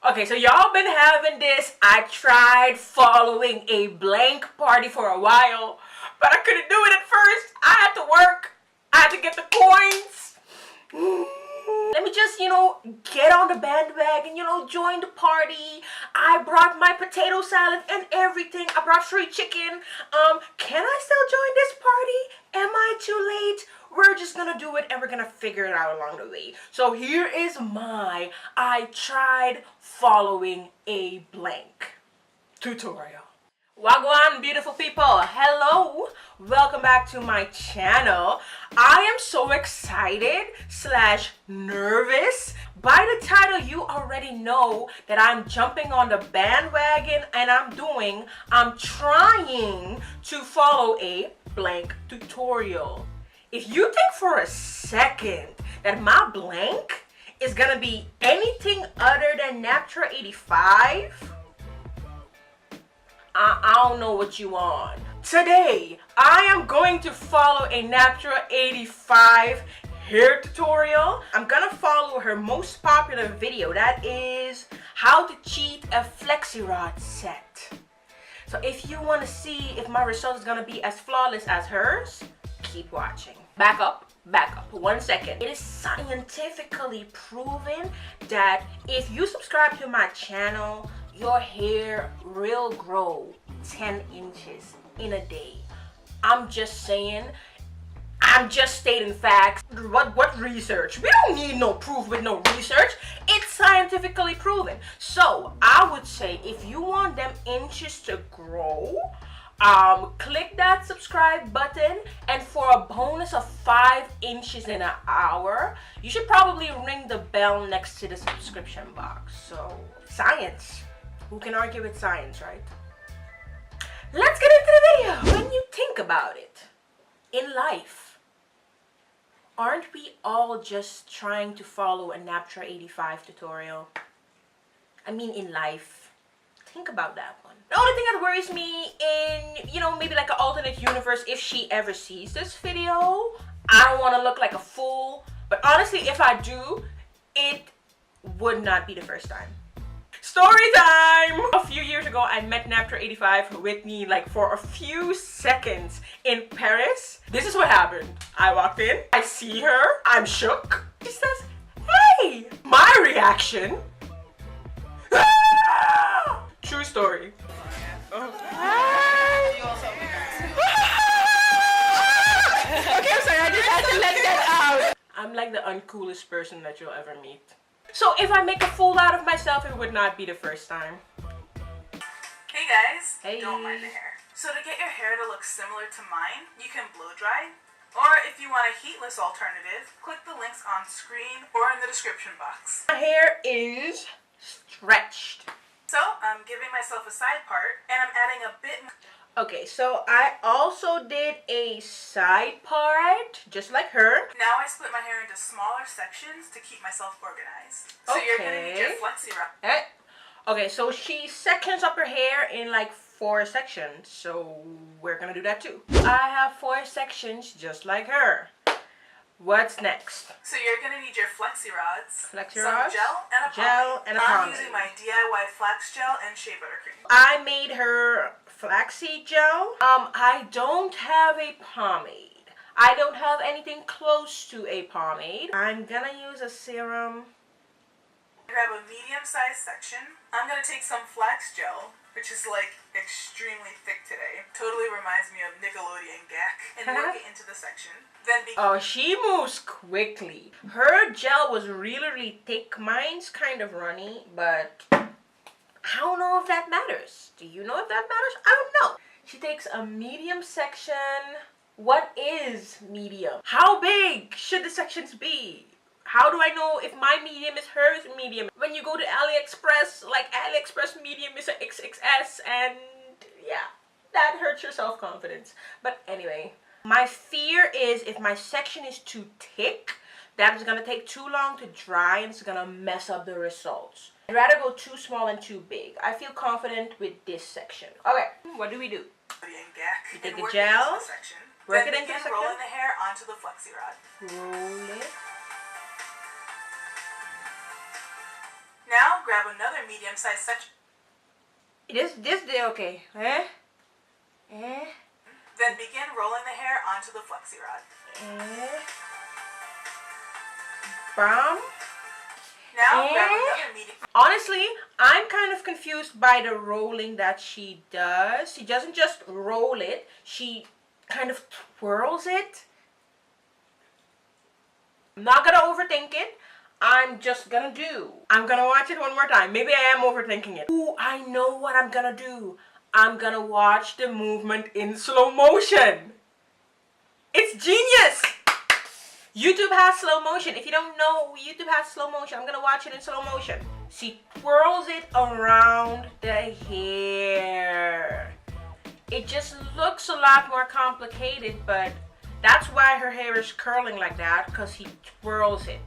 Okay, so y'all been having this. I tried following a blank party for a while, but I couldn't do it at first. I had to work. I had to get the coins. Let me just, get on the bandwagon, join the party. I brought my potato salad and everything. I brought free chicken. Can I still join this party? Am I too late? We're just gonna do it and we're gonna figure it out along the way. So here is I tried following a blank tutorial. Wagwan, beautiful people. Hello. Welcome back to my channel. I am so excited / nervous. By the title, you already know that I'm jumping on the bandwagon and I'm trying to follow a blank tutorial. If you think for a second that my blank is gonna be anything other than Naptural85, I don't know what you want. Today, I am going to follow a Naptural85 hair tutorial. I'm gonna follow her most popular video. That is how to cheat a Flexi Rod set. So if you want to see if my result is gonna be as flawless as hers, keep watching. Back up. 1 second. It is scientifically proven that if you subscribe to my channel, your hair will grow 10 inches in a day. I'm just saying. I'm just stating facts. What research? We don't need no proof with no research. It's scientifically proven. So I would say if you want them inches to grow, click that subscribe button, and for a bonus of 5 inches in an hour, you should probably ring the bell next to the subscription box. So science. Who can argue with science, right? Let's get into the video. When you think about it, in life, aren't we all just trying to follow a Naptural85 tutorial? I mean, in life. Think about that one. The only thing that worries me in, maybe like an alternate universe, if she ever sees this video, I don't want to look like a fool. But honestly, if I do, it would not be the first time. Story time! A few years ago, I met Naptural85 with me like for a few seconds in Paris. This is what happened. I walked in, I see her, I'm shook. She says, hey! My reaction. True story. Oh. Okay, I'm sorry, I just had to let that out. I'm like the uncoolest person that you'll ever meet. So if I make a fool out of myself, it would not be the first time. Hey guys, hey. Don't mind the hair. So to get your hair to look similar to mine, you can blow dry. Or if you want a heatless alternative, click the links on screen or in the description box. My hair is stretched. So I'm giving myself a side part and I'm adding a bit. Okay, so I also did a side part, just like her. Now I split my hair into smaller sections to keep myself organized. So you're going to need your Flexi Rod. Okay, so she sections up her hair in like 4 sections. So we're going to do that too. I have 4 sections just like her. What's next? So you're going to need your Flexi Rods, some gel and a pomade. I'm using my DIY flax gel and shea butter cream. I made her flaxseed gel. I don't have a pomade. I don't have anything close to a pomade. I'm gonna use a serum. Grab a medium-sized section. I'm gonna take some flax gel, which is like extremely thick today. Totally reminds me of Nickelodeon Gak, and work it into the section. Then she moves quickly. Her gel was really thick. Mine's kind of runny, but I don't know if that matters. Do you know if that matters? I don't know. She takes a medium section. What is medium? How big should the sections be? How do I know if my medium is hers medium? When you go to AliExpress, like AliExpress medium is a XXS, and yeah, that hurts your self-confidence. But anyway, my fear is if my section is too thick, that is going to take too long to dry and it's going to mess up the results. I'd rather go too small and too big. I feel confident with this section. Okay, what do? You take the gel, work it into the section. Rolling the hair onto the Flexi Rod. Roll it. Now grab another medium-sized section. This day, okay. Eh? Then begin rolling the hair onto the flexi rod. Bam. Now grab another medium. Honestly, I'm kind of confused by the rolling that she does. She doesn't just roll it, she kind of twirls it. I'm not gonna overthink it. I'm gonna watch it one more time. Maybe I am overthinking it. Ooh, I know what I'm gonna do. I'm gonna watch the movement in slow motion. It's genius! YouTube has slow motion. If you don't know, YouTube has slow motion. I'm gonna watch it in slow motion. She twirls it around the hair. It just looks a lot more complicated, but that's why her hair is curling like that, because he twirls it.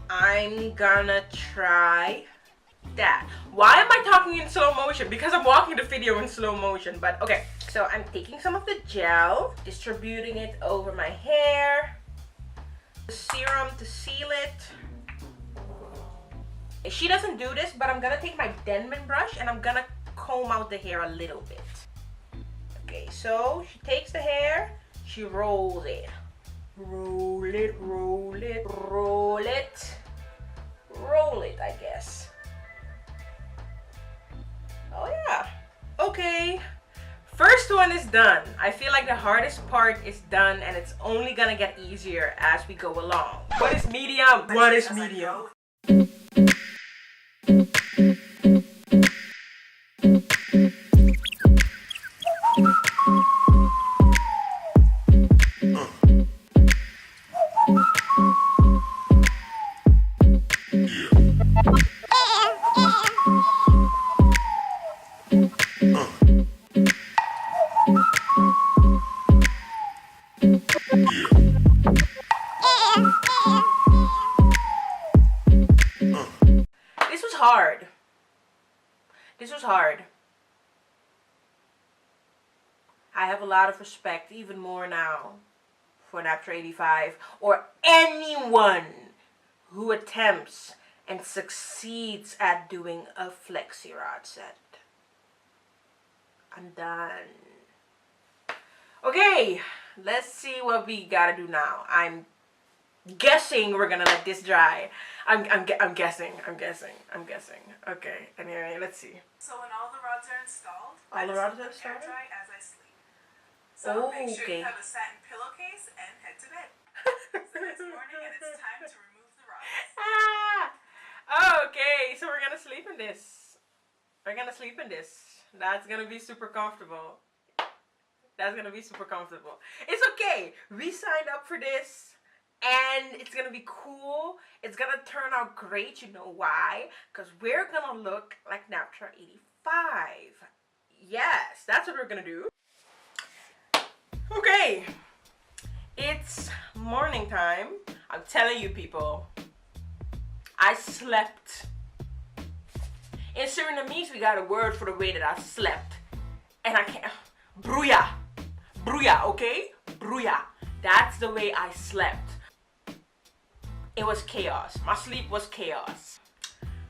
I'm gonna try that. Why am I talking in slow motion? Because I'm walking the video in slow motion. But okay, so I'm taking some of the gel, distributing it over my hair, the serum to seal it. She doesn't do this, but I'm gonna take my Denman brush and I'm gonna comb out the hair a little bit. Okay, so she takes the hair, she rolls it. Roll it, roll it, roll it. Roll it, I guess. Oh yeah. Okay. First one is done. I feel like the hardest part is done and it's only gonna get easier as we go along. What is medium? What is medium? This was hard. I have a lot of respect, even more now, for Naptural85 or anyone who attempts and succeeds at doing a flexi rod set. I'm done. Okay, let's see what we gotta do now. I'm guessing we're gonna let this dry. I'm guessing. Okay, anyway, let's see. So when all the rods are installed, all the rods are installed? Air dry as I sleep. So make sure you have a satin pillowcase and head to bed. So next morning and it's time to remove the rods. Okay, so we're gonna sleep in this. That's gonna be super comfortable. It's okay. We signed up for this. And it's gonna be cool. It's gonna turn out great. You know why? Because we're gonna look like Naptural85. Yes, that's what we're gonna do. Okay, it's morning time. I'm telling you people, I slept. In Surinamese, we got a word for the way that I slept. And I can't, bruya, okay? Bruya, that's the way I slept. It was chaos. My sleep was chaos.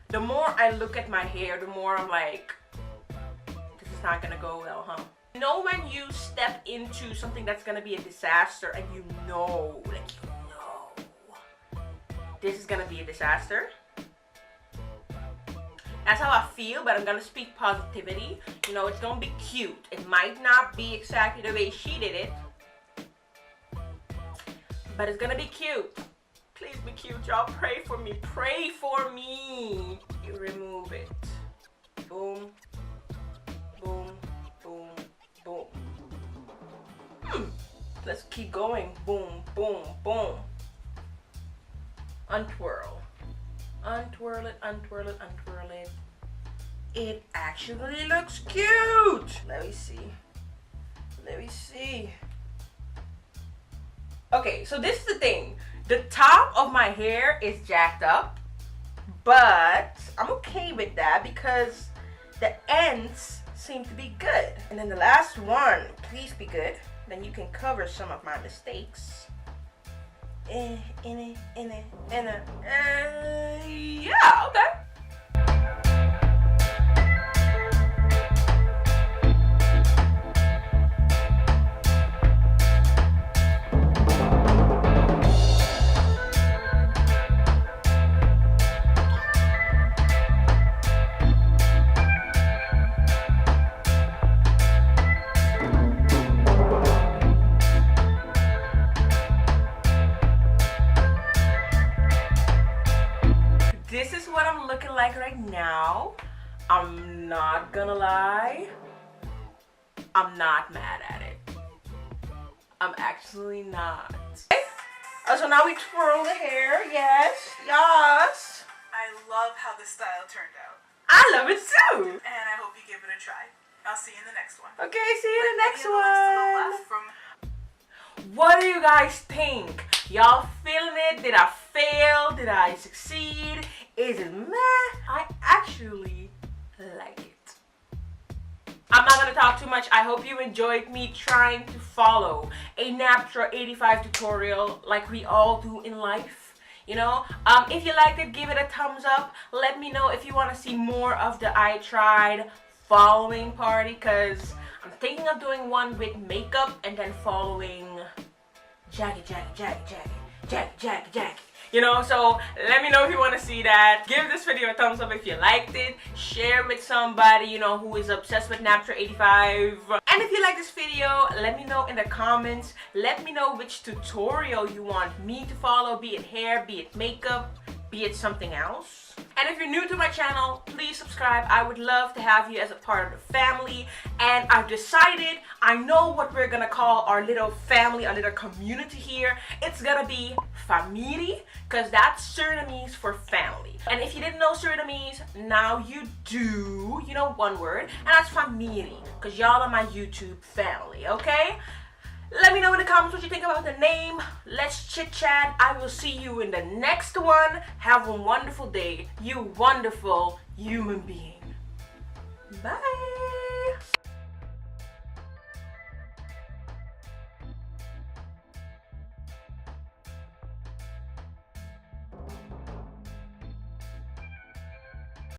The more I look at my hair, the more I'm like, this is not gonna go well, huh? You know when you step into something that's gonna be a disaster and you know, this is gonna be a disaster? That's how I feel, but I'm gonna speak positivity. You know, it's gonna be cute. It might not be exactly the way she did it, but it's gonna be cute. Please be cute, y'all. Pray for me. Pray for me. You remove it. Boom. Boom. Boom. Boom. Let's keep going. Boom. Boom. Boom. Untwirl. Untwirl it. Untwirl it. Untwirl it. It actually looks cute. Let me see. Okay, so this is the thing. The top of my hair is jacked up, but I'm okay with that because the ends seem to be good. And then the last one, please be good. Then you can cover some of my mistakes. Yeah, okay. looking like right now, I'm not gonna lie, I'm not mad at it. I'm actually not. Okay. So now we twirl the hair. Yes, yes. I love how this style turned out. I love it too. And I hope you give it a try. I'll see you in the next one. Okay, see you in the next Any of the links to the one. left from What do you guys think? Y'all feeling it? Did I fail? Did I succeed? Is it meh? I actually like it. I'm not gonna talk too much. I hope you enjoyed me trying to follow a Naptural85 tutorial like we all do in life. You know, if you liked it, give it a thumbs up. Let me know if you want to see more of the I tried following party, because I'm thinking of doing one with makeup and then following Jackie. You know, so let me know if you want to see that. Give this video a thumbs up if you liked it. Share with somebody, you know, who is obsessed with Naptural85. And if you like this video, let me know in the comments. Let me know which tutorial you want me to follow, be it hair, be it makeup, be it something else. And if you're new to my channel, please subscribe. I would love to have you as a part of the family. And I've decided, I know what we're gonna call our little family, our little community here. It's gonna be Famiri, because that's Surinamese for family. And if you didn't know Surinamese, now you do. You know, one word, and that's Famiri, because y'all are my YouTube family, okay? Let me know in the comments what you think about the name. Let's chit chat. I will see you in the next one. Have a wonderful day, you wonderful human being. Bye.